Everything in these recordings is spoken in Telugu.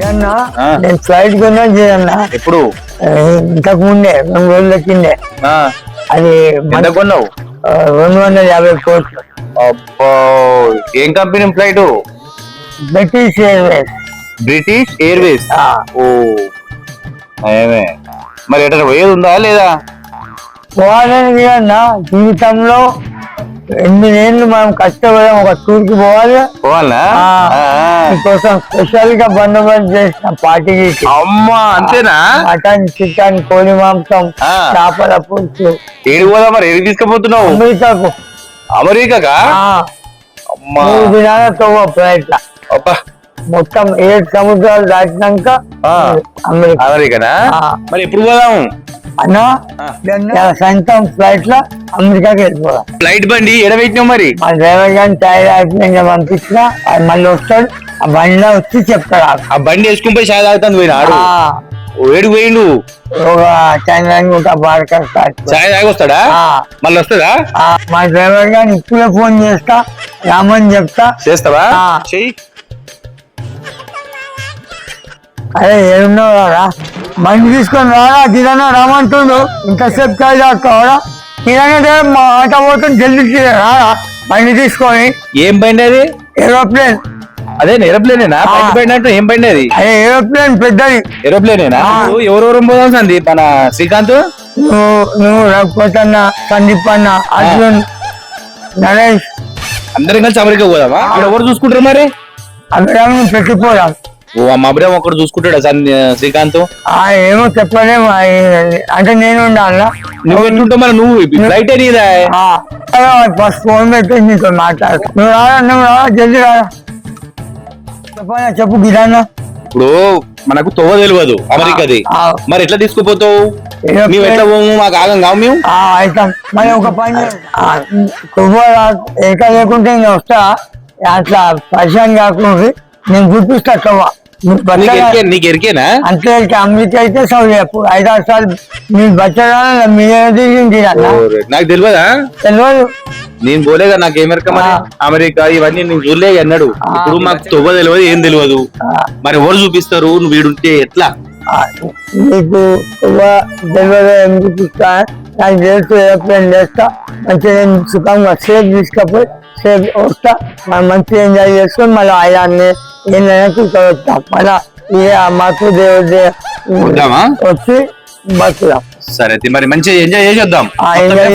నేను ఫ్లైట్ కొన్నా చేయన్నా ఎప్పుడు ఇంతకు ముందే 2 రోజుల కిందే. అది కొన్నావు 250 కోట్లు. అబ్బో ఏం company flight? British Airways. British Airways. ఓ ఏమే మరి ఎట్లా పోయేది ఉందా లేదా? పోవాలని అన్నా జీవితంలో 8 ఏళ్ళు మనం కష్టపడాం, ఒక టూర్ కి పోవాలా కోసం స్పెషల్ గా బందోబస్తు చేసిన పార్టీకి. అమ్మా అంతేనా? మటన్, చికెన్, కోడి మాంసం, చేపల పులుసు. ఏడు పోదా మరి? ఏది తీసుకుపోతున్నావు? అమెరికాకు. అమెరికాకా? 3 దినాలతో ఫ్లైట్ లా. అబ్బా మొత్తం 7 సముద్రాలు దాటినాక అమెరికానా? మరి ఎప్పుడు పోదాము అన్నా? సాయంత్రం ఫ్లైట్ లో అమెరికాకి వెళ్ళిపోదాం. ఫ్లైట్ బండి ఎడబెట్టినావు మరి? మా డ్రైవర్ గారిని చాయ్ తాగి పంపించిన, మళ్ళీ వస్తాడు, ఆ బండిలో వచ్చి చెప్తాడు. ఆ బండి వేసుకుని పోయి చాయ్ తాగుతాను పోయినా? ఏడు పోయిండు ఒక చాయ్ తాగి వస్తాడా? మళ్ళీ వస్తాడా? మా డ్రైవర్ గారిని ఇప్పుడే ఫోన్ చేస్తా, రామని చెప్తా. చేస్తావా? చెయ్యి. అరే ఏమున్నావు రా, బండి తీసుకొని రారా, కిరాణా రామంటుండు. ఇంతసేపు చాయ్ తాగుతావరా? కిరాణా మాట పోతుంది, జల్దీ రారా బండి తీసుకొని. ఏం బండి అది? ఏరోప్లేన్. అదే ఏరోప్లేనేనా? బండి అంటే ఏం బండి అది? అదే ఏరోప్లేన్, పెద్దది ఏరోప్లేనేనా? ఎవరెవరు పోదాం సందీప్? మన శ్రీకాంత్, నువ్వు రఘుపతి అన్న, సందీప్ అన్న, అర్జున్, నరేష్ అందరం కలిసి అమెరికా పోదామా? అక్కడ ఎవరు చూసుకుంటారు మరి? అక్కడ పెట్టిపోదాం. ఓ మా అబ్బాయి ఒక్కడు చూసుకుంటాడు శ్రీకాంత్? ఏమో చెప్పలేము, అంటే నేను ఉండాలా. నువ్వు ఎట్లుంటావు మరి? నువ్వు ఫ్లైట్ నీదా? ఫస్ట్ ఫోన్ పెట్టి నీతో మాట్లాడతా. నువ్వు రారా, నువ్వు రారా, జల్దీ రారా. చెప్పనా, చెప్పు గిరానా. ఇప్పుడు మనకు తొవ్వ తెలియదు అమెరికాది, మరి ఎట్లా తీసుకుపోతావు? మేము ఎట్లా పోము? మాకు ఆగం కావు మేము. అవుతాం. మరి ఒక పని, తొవ్వ ఎక్కడ లేకుంటే నేను వస్తా, అట్లా పరిచయం కాకుండా నేను చూపిస్తా తొవ్వ. నీకు ఎరికేనా? అంటే అమెరికా అయితే సౌదీ 5-6 సార్లు మీరు బచ్చగా నాకు తెలియదా? తెలియదు. నేను పోలేగా, నాకు ఏమెరక మరి అమెరికా ఇవన్నీ నేను చూడలే అన్నాడు. ఇప్పుడు మాకు తొవ్వ తెలియదు, ఏం తెలియదు. మరి ఎవరు చూపిస్తారు? నువ్వు వీడుంటే ఎట్లా? నీకు తెలియదు ఏం చూపిస్తా? నాకు తెలుసు, ఏరోప్లేన్ చేస్తా, మంచిగా సుఖంగా సేఫ్ తీసుకపోయి సేఫ్ వస్తా, మనం మంచిగా ఎంజాయ్ చేసుకొని మళ్ళీ ఆయాన్ని ఏంటైనా కూర్చోవచ్చాం. మళ్ళీ మాకు దేవుడి వచ్చి బస్సుదాం. సరే మరి మంచిగా ఎంజాయ్ చేసేద్దాం.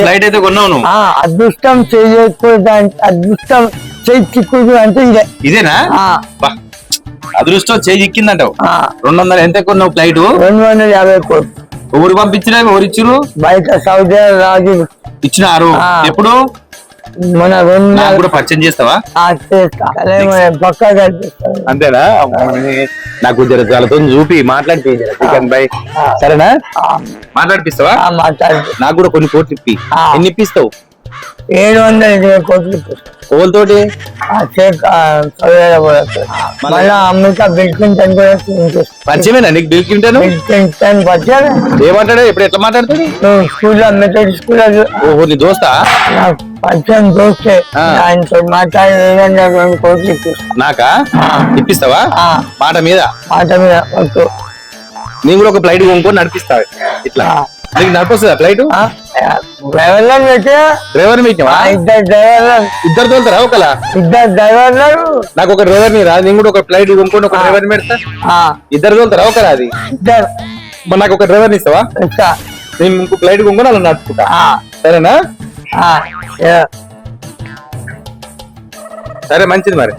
ఫ్లైట్ అయితే కొన్నావు. అదృష్టం చేయకూడదు, అదృష్టం చేయి చిక్కుడు అంటే ఇదేనా? అదృష్టం చేయి చిక్కిందంటావు. 200 ఎంత కొన్నావు ఫ్లైట్? 250 కోట్లు. ఊరు పంపించిన ఎవరు ఇచ్చిరు? బయట సౌదీ రాజు ఇచ్చినారు. ఎప్పుడు? మన కూడా పరిచయం చేస్తావా? పక్కా. అంతేనా? నాకు వాళ్ళతో చూపి మాట్లాడిపి చికెన్ బై. సరేనా? మాట్లాడిపిస్తావా? నాకు కూడా కొన్ని కోట్లు ఇప్పి. ఎన్ని ఇప్పిస్తావు? 720 కోట్లు. కోళ్ళతోటి మళ్ళా అమెరికా బిల్ క్లింటన్ కూడా పరిచయమేనా నీకు? బిల్ క్లింటన్ పరిచయం. ఏమంటాడు? ఇప్పుడు ఎట్లా మాట్లాడుతాడు? స్కూల్లో మెథడ్ స్కూల్. ఓహో, నీ దోస్తా? పరిచయం దోస్తే. ఆయనతో మాట్లాడి 720 కోట్లు నాకా ఇప్పిస్తావా? మాట మీద వద్దు. నేను కూడా ఒక ఫ్లైట్ కొనుక్కొని నడిపిస్తావు. ఇట్లా నీకు నడిపొస్తుందా ఫ్లైట్? డ్రైవర్లను పెట్టి డ్రైవర్ పెట్టినవా? 2 డ్రైవర్లు. ఇద్దరు తోలుతారా? ఒకలా 2 డ్రైవర్లు. నాకు ఒక డ్రైవర్ ని రా, నేను కూడా ఒక ఫ్లైట్ కొనుక్కొని ఒక డ్రైవర్ పెడతా. 2 తోలుతారా? ఒకలా అది 2. మరి నాకు ఒక డ్రైవర్ ఇస్తావా? నేను ఇంకో ఫ్లైట్ కొనుక్కొని అలా నడుపుకుంటా. సరేనా? సరే మంచిది మరి.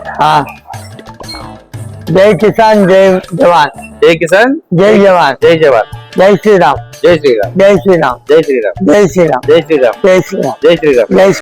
జై కిసాన్, జై జవాన్. జై కిసాన్, జై జవాన్. జై జవాన్. జై శ్రీరామ్. జై శ్రీరామ్. జై శ్రీరామ్. జై శ్రీరామ్. జై శ్రీరామ్. జై శ్రీరామ్. జై శ్రీరామ్. జై శ్రీరామ్. జై